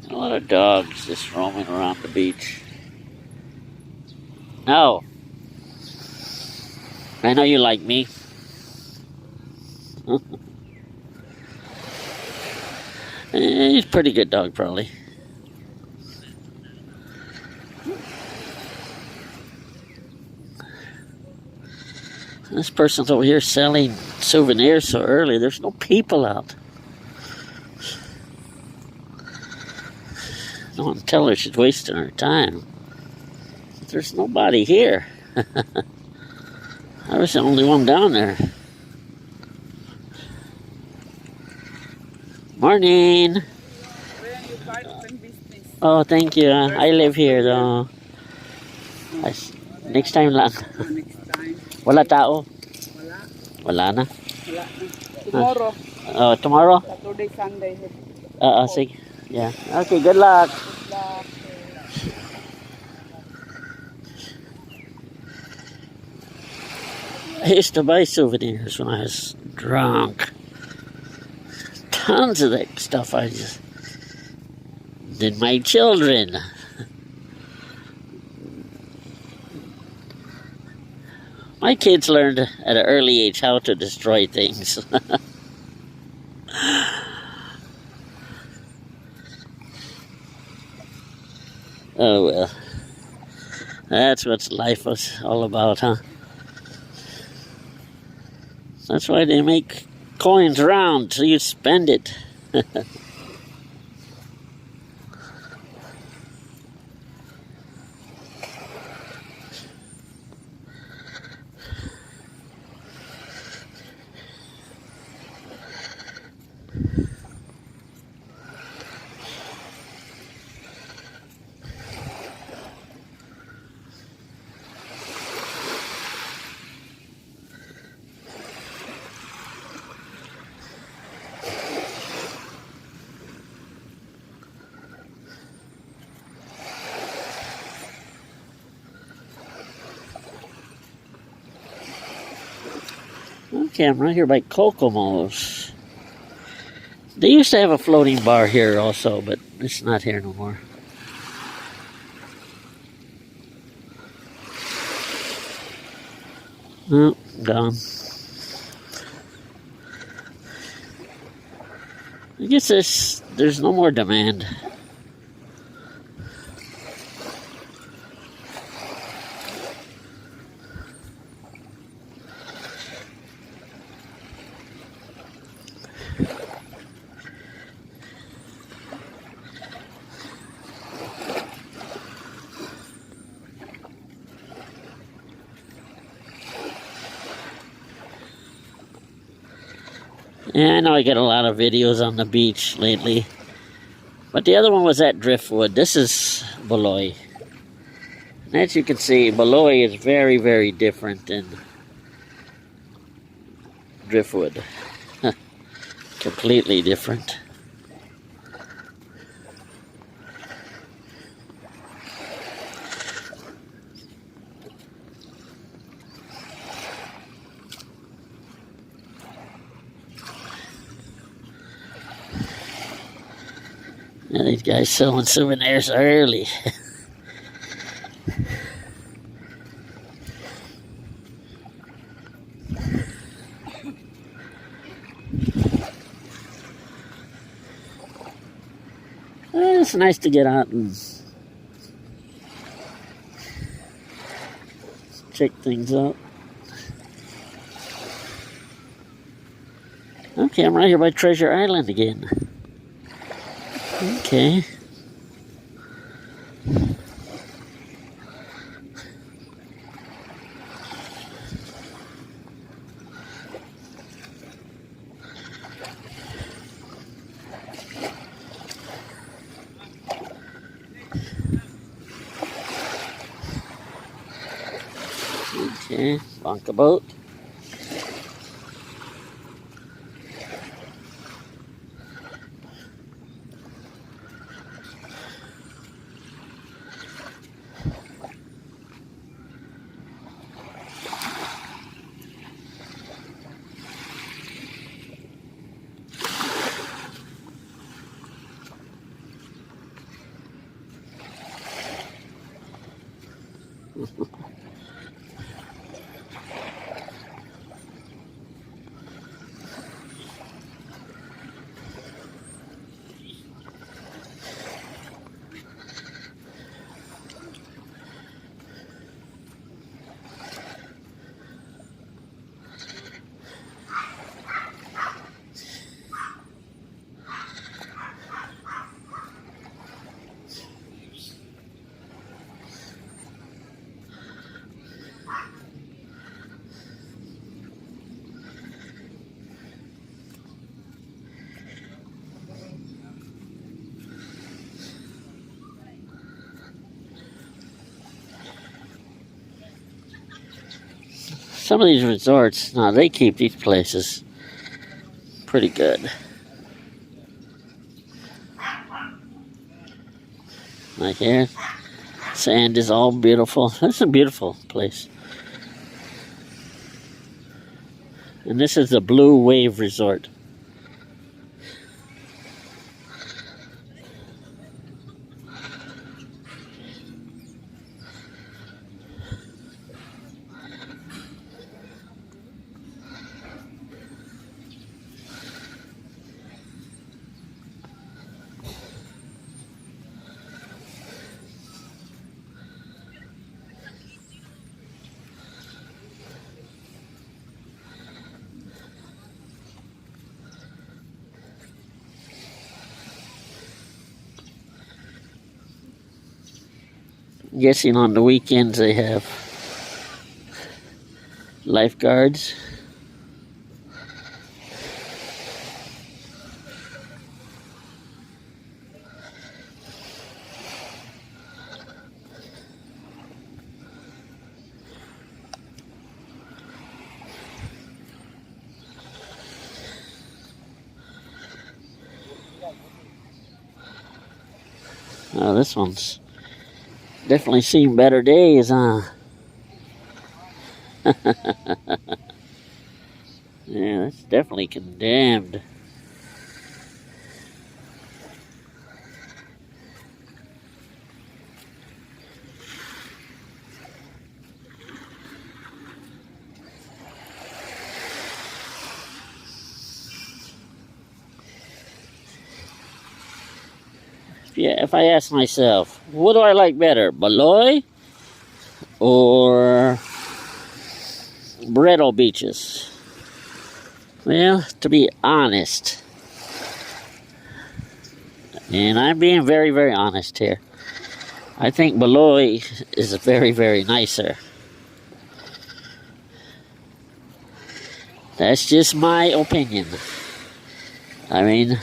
A lot of dogs just roaming around the beach. No. I know you like me. He's a pretty good dog, probably. This person's over here selling souvenirs so early. There's no people out. No one tell her she's wasting her time. There's nobody here. I was the only one down there. Morning. Oh, thank you. I live here though. Next time lang. Wala tao? Wala na? Tomorrow. Oh, tomorrow? Saturday, Sunday. Sige. Yeah. Okay, good luck. Good luck. I used to buy souvenirs when I was drunk. Tons of that stuff I just did my children. My kids learned at an early age how to destroy things. Oh well. That's what life was all about, huh? That's why they make coins round, so you spend it. Okay, I'm right here by Kokomo's. They used to have a floating bar here also, but it's not here no more. Oh, gone. I guess there's no more demand. Yeah, I know I get a lot of videos on the beach lately. But the other one was at Driftwood. This is Baloy. And as you can see, Baloy is very, very different than Driftwood. Completely different. Yeah, these guys selling souvenirs early. It's nice to get out and check things out. Okay, I'm right here by Treasure Island again. Okay. Okay, bonk a boat. Some of these resorts, no, they keep these places pretty good. Like here, sand is all beautiful. That's a beautiful place. And this is the Blue Wave Resort. I'm guessing on the weekends they have lifeguards. Oh, this one's definitely seen better days, huh? Yeah, that's definitely condemned. Yeah, if I ask myself, what do I like better, Baloy or Bretto beaches? Well, to be honest, and I'm being very, very honest here, I think Baloy is very, very nicer. That's just my opinion. I mean,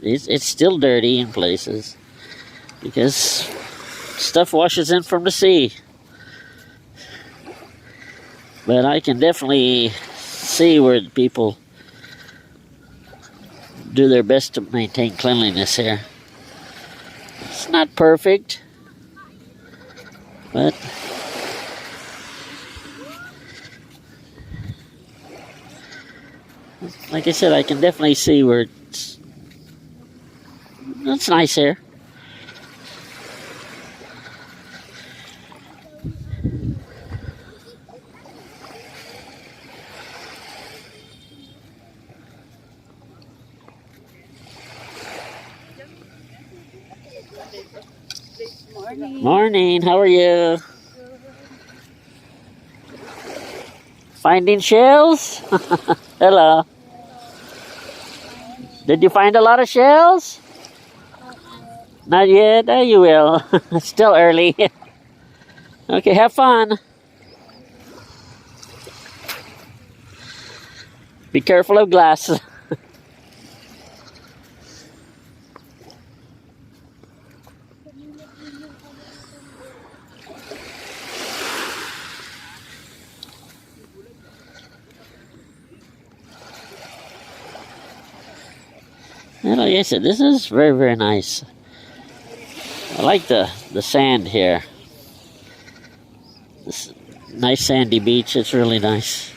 it's still dirty in places because stuff washes in from the sea. But I can definitely see where people do their best to maintain cleanliness here. It's not perfect, but like I said, I can definitely see where it's nice here. Morning. Morning, how are you? Finding shells? Hello. Did you find a lot of shells? Not yet? Oh, you will. It's still early. Okay, have fun. Be careful of glass. And like I said, this is very, very nice. I like the sand here. This nice sandy beach, it's really nice.